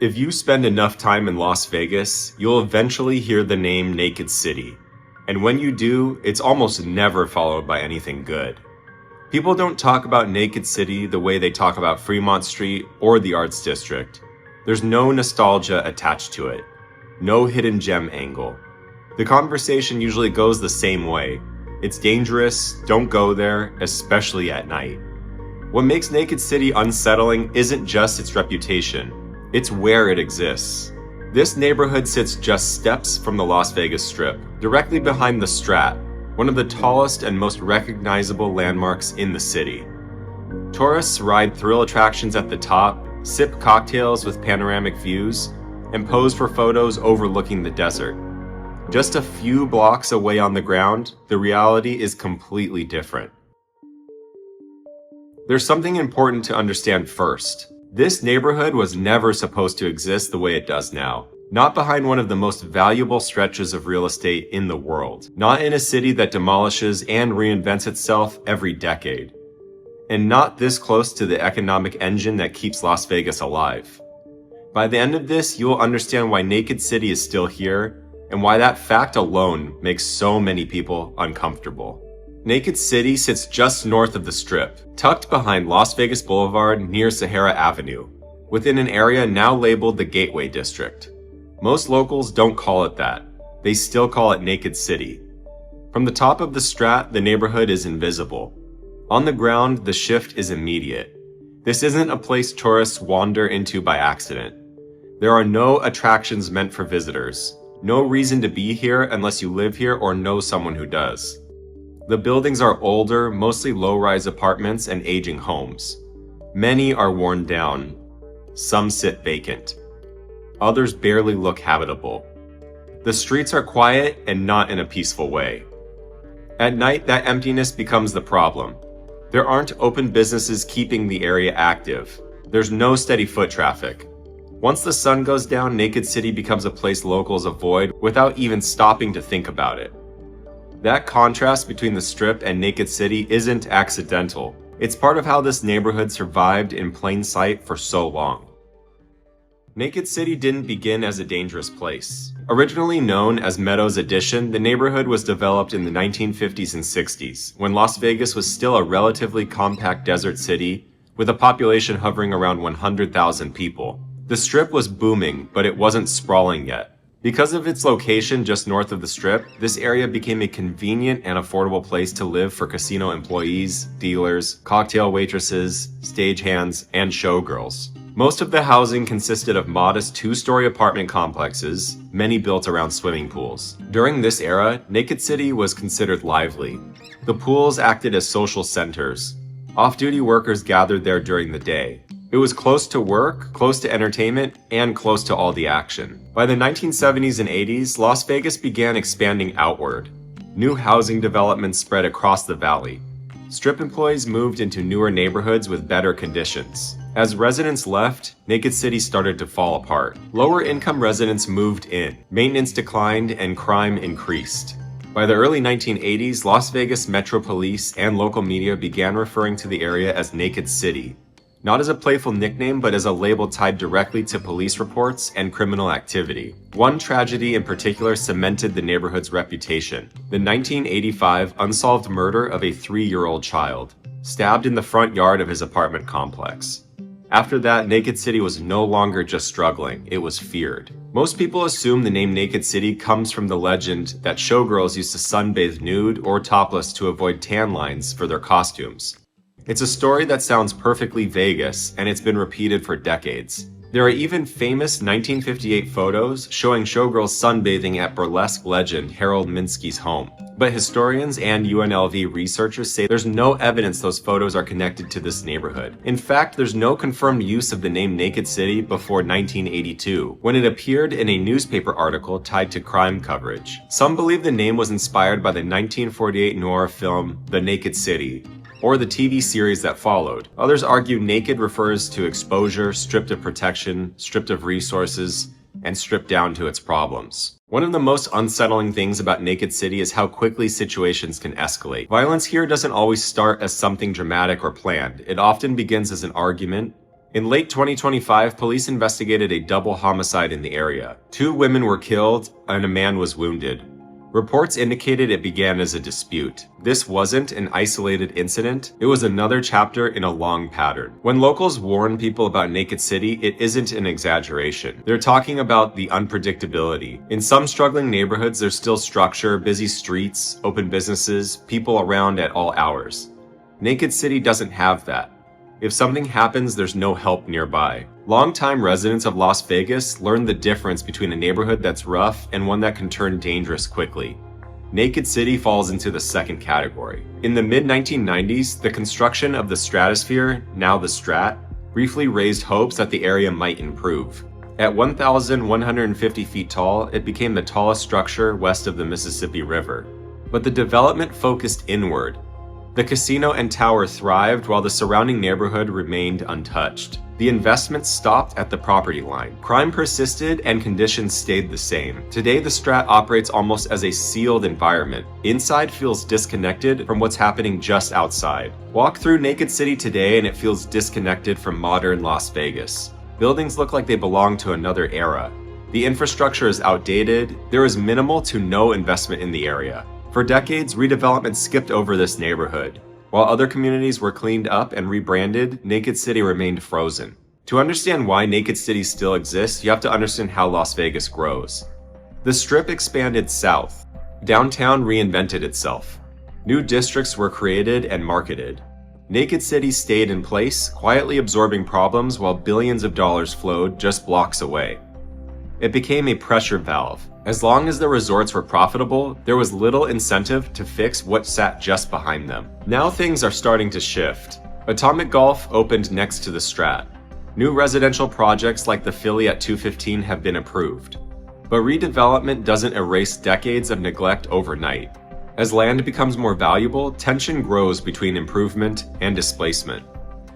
If you spend enough time in Las Vegas, you'll eventually hear the name Naked City. And when you do, it's almost never followed by anything good. People don't talk about Naked City the way they talk about Fremont Street or the Arts District. There's no nostalgia attached to it. No hidden gem angle. The conversation usually goes the same way. It's dangerous, don't go there, especially at night. What makes Naked City unsettling isn't just its reputation. It's where it exists. This neighborhood sits just steps from the Las Vegas Strip, directly behind the Strat, one of the tallest and most recognizable landmarks in the city. Tourists ride thrill attractions at the top, sip cocktails with panoramic views, and pose for photos overlooking the desert. Just a few blocks away on the ground, the reality is completely different. There's something important to understand first. This neighborhood was never supposed to exist the way it does now. Not behind one of the most valuable stretches of real estate in the world. Not in a city that demolishes and reinvents itself every decade. And not this close to the economic engine that keeps Las Vegas alive. By the end of this, you will understand why Naked City is still here, and why that fact alone makes so many people uncomfortable. Naked City sits just north of the Strip, tucked behind Las Vegas Boulevard near Sahara Avenue, within an area now labeled the Gateway District. Most locals don't call it that. They still call it Naked City. From the top of the Strat, the neighborhood is invisible. On the ground, the shift is immediate. This isn't a place tourists wander into by accident. There are no attractions meant for visitors. No reason to be here unless you live here or know someone who does. The buildings are older, mostly low-rise apartments and aging homes. Many are worn down. Some sit vacant. Others barely look habitable. The streets are quiet and not in a peaceful way. At night, that emptiness becomes the problem. There aren't open businesses keeping the area active. There's no steady foot traffic. Once the sun goes down, Naked City becomes a place locals avoid without even stopping to think about it. That contrast between the Strip and Naked City isn't accidental. It's part of how this neighborhood survived in plain sight for so long. Naked City didn't begin as a dangerous place. Originally known as Meadows Addition, the neighborhood was developed in the 1950s and 60s, when Las Vegas was still a relatively compact desert city with a population hovering around 100,000 people. The Strip was booming, but it wasn't sprawling yet. Because of its location just north of the Strip, this area became a convenient and affordable place to live for casino employees, dealers, cocktail waitresses, stagehands, and showgirls. Most of the housing consisted of modest two-story apartment complexes, many built around swimming pools. During this era, Naked City was considered lively. The pools acted as social centers. Off-duty workers gathered there during the day. It was close to work, close to entertainment, and close to all the action. By the 1970s and 80s, Las Vegas began expanding outward. New housing developments spread across the valley. Strip employees moved into newer neighborhoods with better conditions. As residents left, Naked City started to fall apart. Lower-income residents moved in, maintenance declined, and crime increased. By the early 1980s, Las Vegas Metro Police and local media began referring to the area as Naked City. Not as a playful nickname, but as a label tied directly to police reports and criminal activity. One tragedy in particular cemented the neighborhood's reputation: the 1985 unsolved murder of a 3-year-old child, stabbed in the front yard of his apartment complex. After that, Naked City was no longer just struggling, it was feared. Most people assume the name Naked City comes from the legend that showgirls used to sunbathe nude or topless to avoid tan lines for their costumes. It's a story that sounds perfectly Vegas, and it's been repeated for decades. There are even famous 1958 photos showing showgirls sunbathing at burlesque legend Harold Minsky's home. But historians and UNLV researchers say there's no evidence those photos are connected to this neighborhood. In fact, there's no confirmed use of the name Naked City before 1982, when it appeared in a newspaper article tied to crime coverage. Some believe the name was inspired by the 1948 noir film The Naked City, or the TV series that followed. Others argue naked refers to exposure, stripped of protection, stripped of resources, and stripped down to its problems. One of the most unsettling things about Naked City is how quickly situations can escalate. Violence here doesn't always start as something dramatic or planned. It often begins as an argument, In late 2025, police investigated a double homicide in the area. 2 women were killed and a man was wounded. Reports indicated it began as a dispute. This wasn't an isolated incident, it was another chapter in a long pattern. When locals warn people about Naked City, it isn't an exaggeration. They're talking about the unpredictability. In some struggling neighborhoods, there's still structure, busy streets, open businesses, people around at all hours. Naked City doesn't have that. If something happens, there's no help nearby. Longtime residents of Las Vegas learned the difference between a neighborhood that's rough and one that can turn dangerous quickly. Naked City falls into the second category. In the mid-1990s, the construction of the Stratosphere, now the Strat, briefly raised hopes that the area might improve. At 1,150 feet tall, it became the tallest structure west of the Mississippi River. But the development focused inward. The casino and tower thrived while the surrounding neighborhood remained untouched. The investment stopped at the property line. Crime persisted and conditions stayed the same. Today, the Strat operates almost as a sealed environment. Inside feels disconnected from what's happening just outside. Walk through Naked City today and it feels disconnected from modern Las Vegas. Buildings look like they belong to another era. The infrastructure is outdated. There is minimal to no investment in the area. For decades, redevelopment skipped over this neighborhood. While other communities were cleaned up and rebranded, Naked City remained frozen. To understand why Naked City still exists, you have to understand how Las Vegas grows. The Strip expanded south. Downtown reinvented itself. New districts were created and marketed. Naked City stayed in place, quietly absorbing problems while billions of dollars flowed just blocks away. It became a pressure valve. As long as the resorts were profitable, there was little incentive to fix what sat just behind them. Now things are starting to shift. Atomic Golf opened next to the Strat. New residential projects like the Philly at 215 have been approved. But redevelopment doesn't erase decades of neglect overnight. As land becomes more valuable, tension grows between improvement and displacement.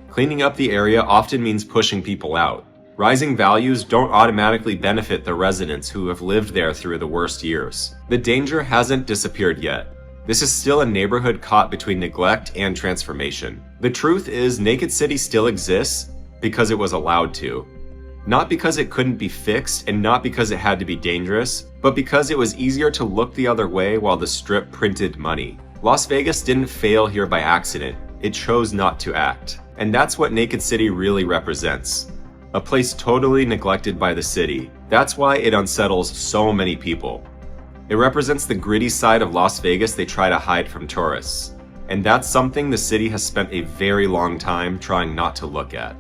Cleaning up the area often means pushing people out. Rising values don't automatically benefit the residents who have lived there through the worst years. The danger hasn't disappeared yet. This is still a neighborhood caught between neglect and transformation. The truth is, Naked City still exists because it was allowed to. Not because it couldn't be fixed and not because it had to be dangerous, but because it was easier to look the other way while the Strip printed money. Las Vegas didn't fail here by accident. It chose not to act. And that's what Naked City really represents. A place totally neglected by the city. That's why it unsettles so many people. It represents the gritty side of Las Vegas they try to hide from tourists. And that's something the city has spent a very long time trying not to look at.